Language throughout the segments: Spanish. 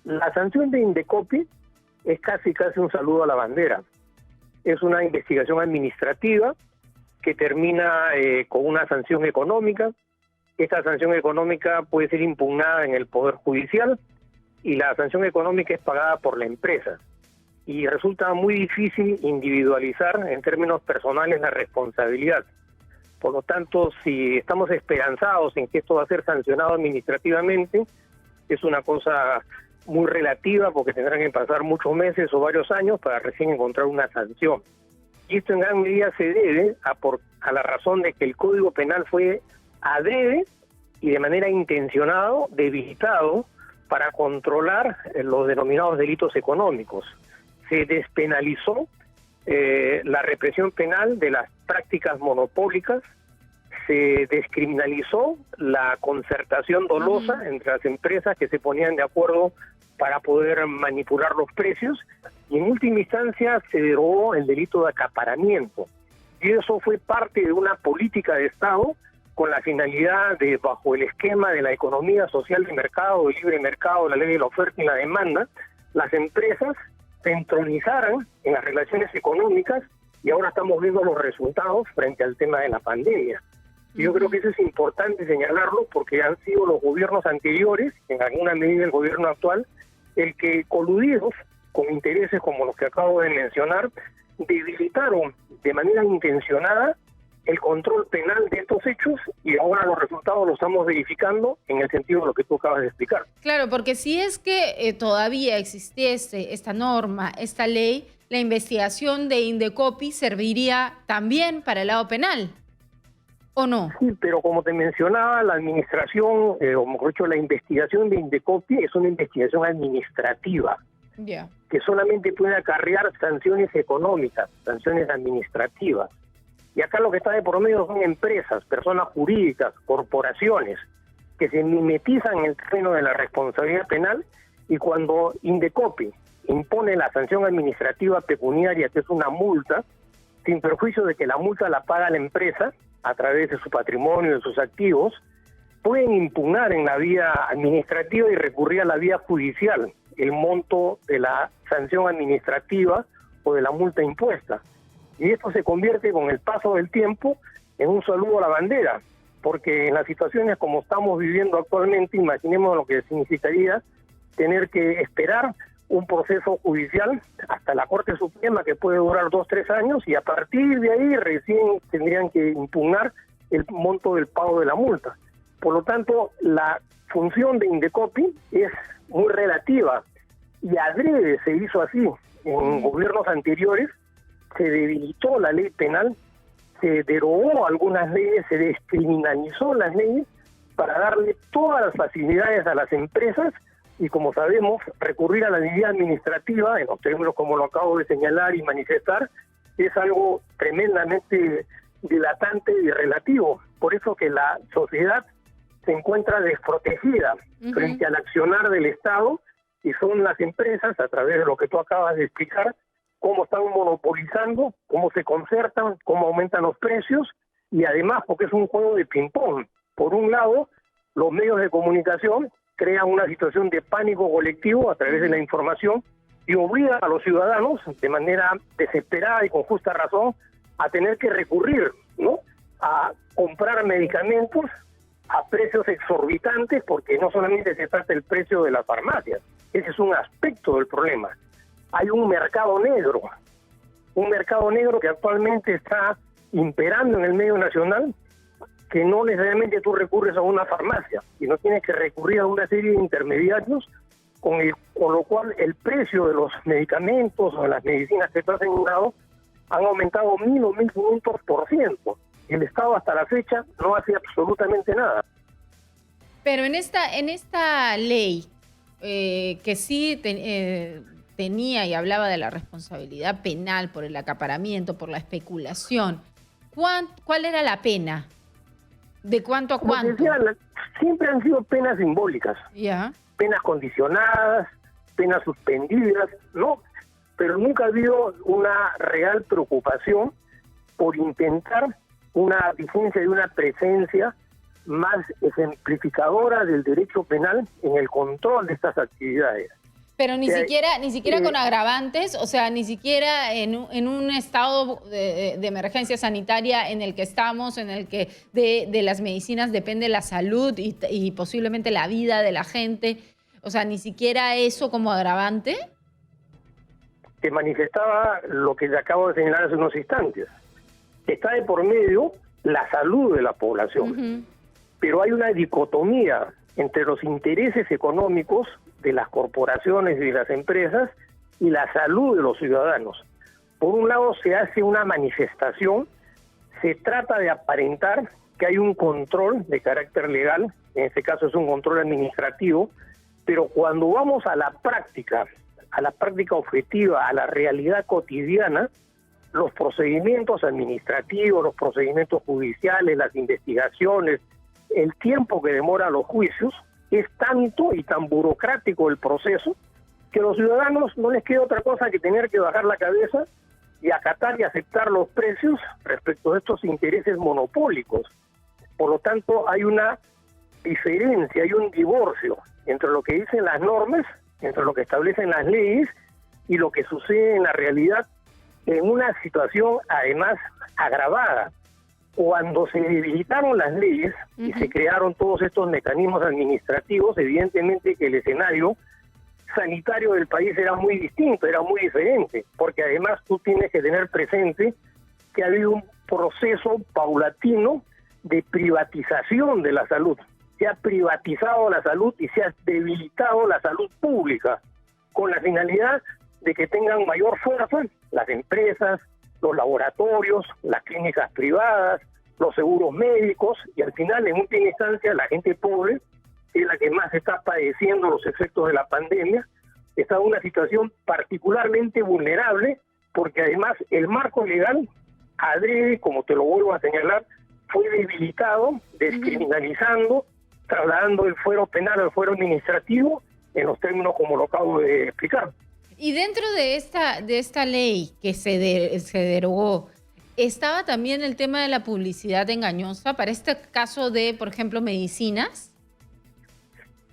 La sanción de Indecopi es casi un saludo a la bandera. Es una investigación administrativa que termina con una sanción económica. Esta sanción económica puede ser impugnada en el Poder Judicial y la sanción económica es pagada por la empresa. Y resulta muy difícil individualizar en términos personales la responsabilidad. Por lo tanto, si estamos esperanzados en que esto va a ser sancionado administrativamente, es una cosa muy relativa porque tendrán que pasar muchos meses o varios años para recién encontrar una sanción. Y esto en gran medida se debe a la razón de que el Código Penal fue adrede y de manera intencionada debilitado para controlar los denominados delitos económicos. Se despenalizó la represión penal de las prácticas monopólicas, se descriminalizó la concertación dolosa entre las empresas que se ponían de acuerdo para poder manipular los precios, y en última instancia se derogó el delito de acaparamiento. Y eso fue parte de una política de Estado con la finalidad de, bajo el esquema de la economía social de mercado, de libre mercado, la ley de la oferta y la demanda, las empresas se entronizaran en las relaciones económicas, y ahora estamos viendo los resultados frente al tema de la pandemia. Y yo creo que eso es importante señalarlo porque han sido los gobiernos anteriores, en alguna medida el gobierno actual, el que, coludidos con intereses como los que acabo de mencionar, debilitaron de manera intencionada el control penal de estos hechos, y ahora los resultados los estamos verificando en el sentido de lo que tú acabas de explicar. Claro, porque si es que todavía existiese esta norma, esta ley, la investigación de Indecopi serviría también para el lado penal, ¿o no? Sí, pero como te mencionaba, la administración, o mejor dicho, la investigación de Indecopi es una investigación administrativa, que solamente puede acarrear sanciones económicas, sanciones administrativas. Y acá lo que está de por medio son empresas, personas jurídicas, corporaciones, que se mimetizan en el terreno de la responsabilidad penal, y cuando Indecopi impone la sanción administrativa pecuniaria, que es una multa, sin perjuicio de que la multa la paga la empresa a través de su patrimonio, de sus activos, pueden impugnar en la vía administrativa y recurrir a la vía judicial el monto de la sanción administrativa o de la multa impuesta. Y esto se convierte con el paso del tiempo en un saludo a la bandera, porque en las situaciones como estamos viviendo actualmente, imaginemos lo que significaría tener que esperar un proceso judicial hasta la Corte Suprema, que puede durar 2 o 3 años, y a partir de ahí recién tendrían que impugnar el monto del pago de la multa. Por lo tanto, la función de Indecopi es muy relativa, y adrede se hizo así. En gobiernos anteriores se debilitó la ley penal, se derogó algunas leyes, se descriminalizó las leyes para darle todas las facilidades a las empresas, y como sabemos, recurrir a la vía administrativa, en los términos como lo acabo de señalar y manifestar, es algo tremendamente dilatante y relativo. Por eso que la sociedad se encuentra desprotegida frente al accionar del Estado, y son las empresas, a través de lo que tú acabas de explicar, cómo están monopolizando, cómo se concertan, cómo aumentan los precios, y además porque es un juego de ping-pong. Por un lado, los medios de comunicación crean una situación de pánico colectivo a través de la información y obligan a los ciudadanos, de manera desesperada y con justa razón, a tener que recurrir, ¿no?, a comprar medicamentos a precios exorbitantes, porque no solamente se trata del precio de las farmacias, ese es un aspecto del problema. Hay un mercado negro que actualmente está imperando en el medio nacional, que no necesariamente tú recurres a una farmacia, sino tienes que recurrir a una serie de intermediarios, con lo cual el precio de los medicamentos o de las medicinas que tú has asegurado han aumentado 1.000 o 1.500%. El Estado hasta la fecha no hace absolutamente nada. Pero en esta ley, que sí tenía y hablaba de la responsabilidad penal por el acaparamiento, por la especulación, ¿cuál era la pena? ¿De cuánto a cuánto? Decía, siempre han sido penas simbólicas, penas condicionadas, penas suspendidas, ¿no? Pero nunca ha habido una real preocupación por intentar una vigencia y una presencia más ejemplificadora del derecho penal en el control de estas actividades. Pero ni siquiera con agravantes, o sea, ni siquiera en un estado de emergencia sanitaria en el que estamos, en el que de las medicinas depende la salud y posiblemente la vida de la gente. O sea, ni siquiera eso como agravante. Te manifestaba lo que te acabo de señalar hace unos instantes. Está de por medio la salud de la población, pero hay una dicotomía entre los intereses económicos de las corporaciones y de las empresas y la salud de los ciudadanos. Por un lado se hace una manifestación, se trata de aparentar que hay un control de carácter legal, en este caso es un control administrativo, pero cuando vamos a la práctica objetiva, a la realidad cotidiana, los procedimientos administrativos, los procedimientos judiciales, las investigaciones, el tiempo que demora los juicios, es tanto y tan burocrático el proceso que a los ciudadanos no les queda otra cosa que tener que bajar la cabeza y acatar y aceptar los precios respecto de estos intereses monopólicos. Por lo tanto, hay una diferencia, hay un divorcio entre lo que dicen las normas, entre lo que establecen las leyes y lo que sucede en la realidad en una situación además agravada. Cuando se debilitaron las leyes y se crearon todos estos mecanismos administrativos, evidentemente que el escenario sanitario del país era muy distinto, era muy diferente, porque además tú tienes que tener presente que ha habido un proceso paulatino de privatización de la salud. Se ha privatizado la salud y se ha debilitado la salud pública, con la finalidad de que tengan mayor fuerza las empresas, los laboratorios, las clínicas privadas, los seguros médicos, y al final, en última instancia, la gente pobre, que es la que más está padeciendo los efectos de la pandemia, está en una situación particularmente vulnerable, porque además el marco legal, adrede, como te lo vuelvo a señalar, fue debilitado, descriminalizando, trasladando el fuero penal al fuero administrativo, en los términos como lo acabo de explicar. Y dentro de esta ley que se derogó, ¿estaba también el tema de la publicidad engañosa para este caso de, por ejemplo, medicinas?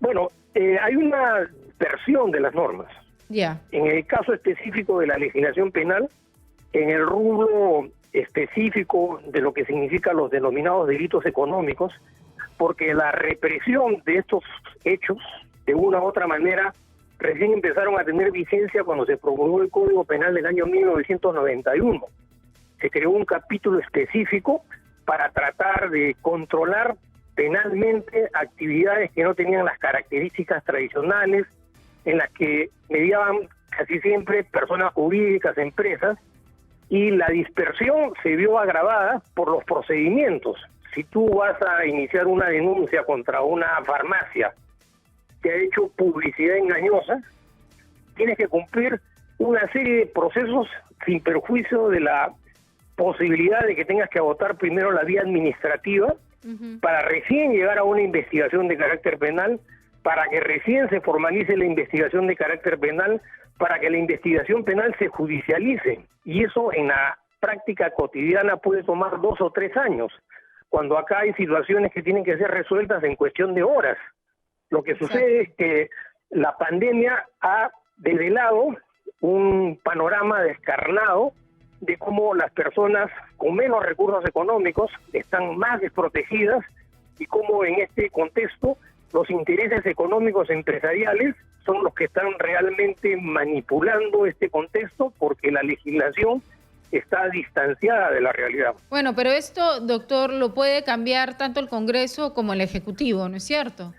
Bueno, hay una versión de las normas. Ya. En el caso específico de la legislación penal, en el rubro específico de lo que significan los denominados delitos económicos, porque la represión de estos hechos, de una u otra manera, recién empezaron a tener vigencia cuando se promulgó el Código Penal del año 1991. Se creó un capítulo específico para tratar de controlar penalmente actividades que no tenían las características tradicionales, en las que mediaban casi siempre personas jurídicas, empresas, y la dispersión se vio agravada por los procedimientos. Si tú vas a iniciar una denuncia contra una farmacia que ha hecho publicidad engañosa, tienes que cumplir una serie de procesos sin perjuicio de la posibilidad de que tengas que agotar primero la vía administrativa para recién llegar a una investigación de carácter penal, para que recién se formalice la investigación de carácter penal, para que la investigación penal se judicialice. Y eso en la práctica cotidiana puede tomar 2 o 3 años, cuando acá hay situaciones que tienen que ser resueltas en cuestión de horas. Lo que sucede es que la pandemia ha develado un panorama descarnado de cómo las personas con menos recursos económicos están más desprotegidas y cómo en este contexto los intereses económicos empresariales son los que están realmente manipulando este contexto, porque la legislación está distanciada de la realidad. Bueno, pero esto, doctor, lo puede cambiar tanto el Congreso como el Ejecutivo, ¿no es cierto?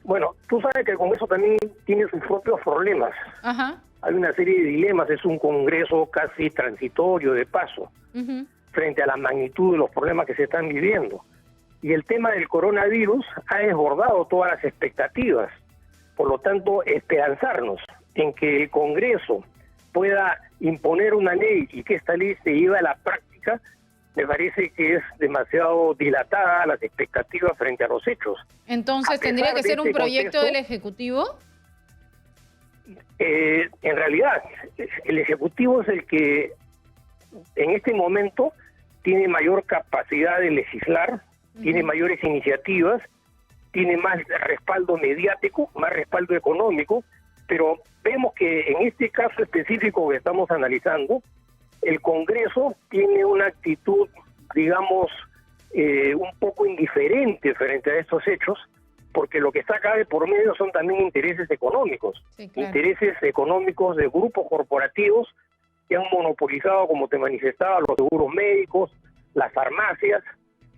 Bueno, tú sabes que el Congreso también tiene sus propios problemas. Ajá. Hay una serie de dilemas, es un Congreso casi transitorio, de paso, frente a la magnitud de los problemas que se están viviendo. Y el tema del coronavirus ha desbordado todas las expectativas. Por lo tanto, esperanzarnos en que el Congreso pueda imponer una ley y que esta ley se lleve a la práctica, me parece que es demasiado dilatada las expectativas frente a los hechos. Entonces, ¿tendría que ser un proyecto del Ejecutivo? En realidad, el Ejecutivo es el que en este momento tiene mayor capacidad de legislar, tiene mayores iniciativas, tiene más respaldo mediático, más respaldo económico, Pero vemos que en este caso específico que estamos analizando, el Congreso tiene una actitud, digamos, un poco indiferente frente a estos hechos, porque lo que está acá de por medio son también intereses económicos, sí, claro. Intereses económicos de grupos corporativos que han monopolizado, como te manifestaba, los seguros médicos, las farmacias,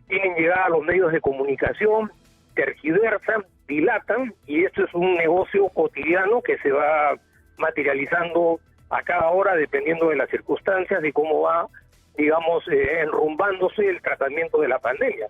tienen llegada a los medios de comunicación, tergiversan, dilatan, y esto es un negocio cotidiano que se va materializando a cada hora dependiendo de las circunstancias y cómo va, digamos, enrumbándose el tratamiento de la pandemia.